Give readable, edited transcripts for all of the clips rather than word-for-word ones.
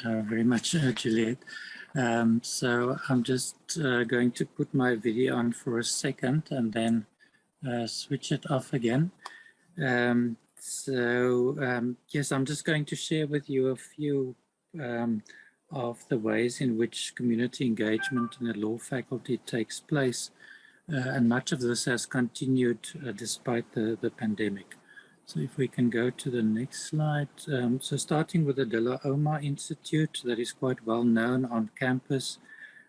very much, Juliet. So I'm just going to put my video on for a second and then switch it off again. Yes, I'm just going to share with you a few of the ways in which community engagement in the law faculty takes place. And much of this has continued despite the pandemic. So if we can go to the next slide. So starting with the De La Oma Institute, that is quite well known on campus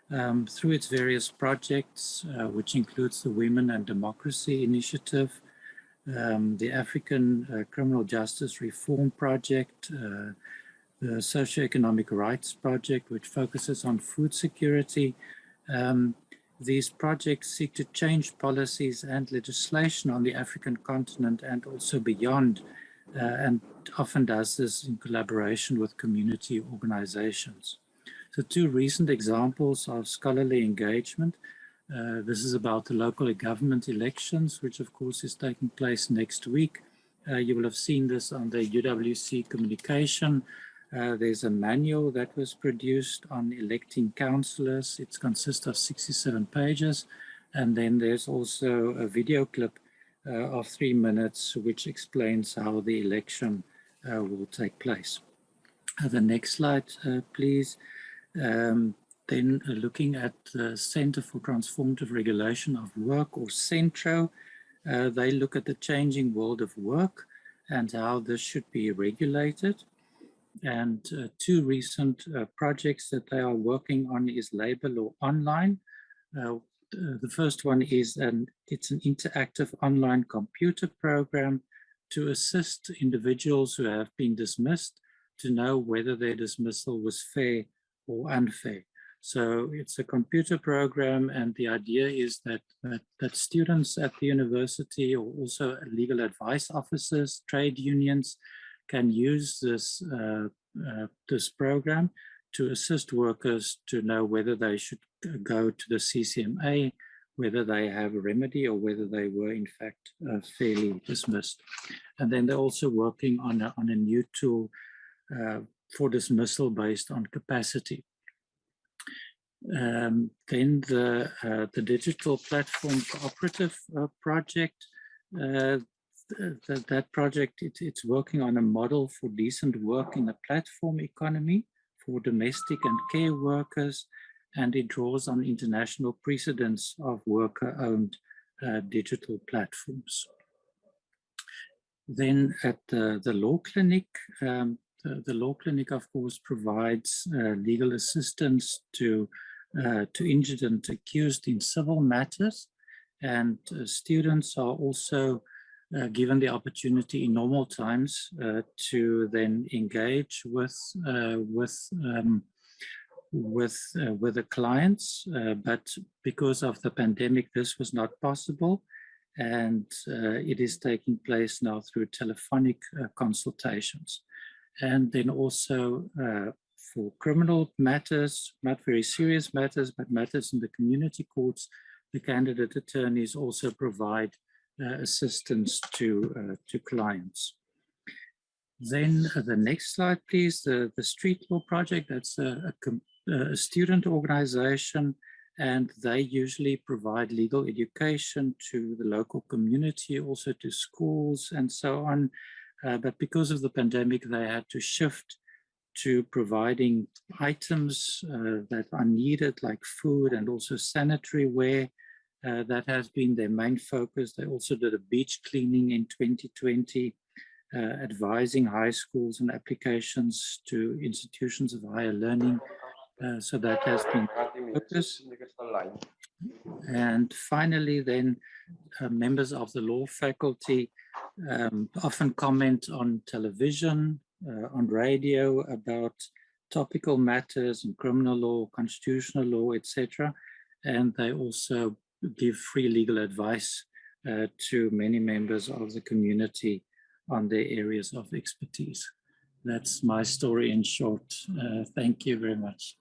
through its various projects, which includes the Women and Democracy Initiative, the African Criminal Justice Reform Project, the Socioeconomic Rights Project, which focuses on food security. These projects seek to change policies and legislation on the African continent and also beyond, and often does this in collaboration with community organizations. So two recent examples of scholarly engagement. This is about the local government elections, which of course is taking place next week. You will have seen this on the UWC communication. There's a manual that was produced on electing councillors. It consists of 67 pages. And then there's also a video clip of 3 minutes, which explains how the election will take place. The next slide, please. Then looking at the Centre for Transformative Regulation of Work, or CENTRO, they look at the changing world of work and how this should be regulated. And two recent projects that they are working on is Labour Law Online. The first one is it's an interactive online computer program to assist individuals who have been dismissed to know whether their dismissal was fair or unfair. So it's a computer program, and the idea is that students at the university, or also legal advice officers, trade unions, can use this program to assist workers to know whether they should go to the CCMA, whether they have a remedy, or whether they were in fact fairly dismissed. And then they're also working on a new tool for dismissal based on capacity. Then the Digital Platform Cooperative project. That project, it's working on a model for decent work in the platform economy for domestic and care workers, and it draws on international precedents of worker-owned digital platforms. Then at the Law Clinic, the Law Clinic, of course, provides legal assistance to injured and accused in civil matters, and students are also given the opportunity in normal times to then engage with the clients, but because of the pandemic, this was not possible, and it is taking place now through telephonic consultations. And then also for criminal matters, not very serious matters, but matters in the community courts, the candidate attorneys also provide assistance to clients. Then the next slide, please. The Street Law Project, that's a student organization, and they usually provide legal education to the local community, also to schools and so on. But because of the pandemic, they had to shift to providing items that are needed, like food and also sanitary ware. That has been their main focus. They also did a beach cleaning in 2020, advising high schools and applications to institutions of higher learning. So that has been focus. And finally, then members of the law faculty often comment on television, on radio about topical matters in criminal law, constitutional law, etc. And they also give free legal advice to many members of the community on their areas of expertise. That's my story in short. Thank you very much.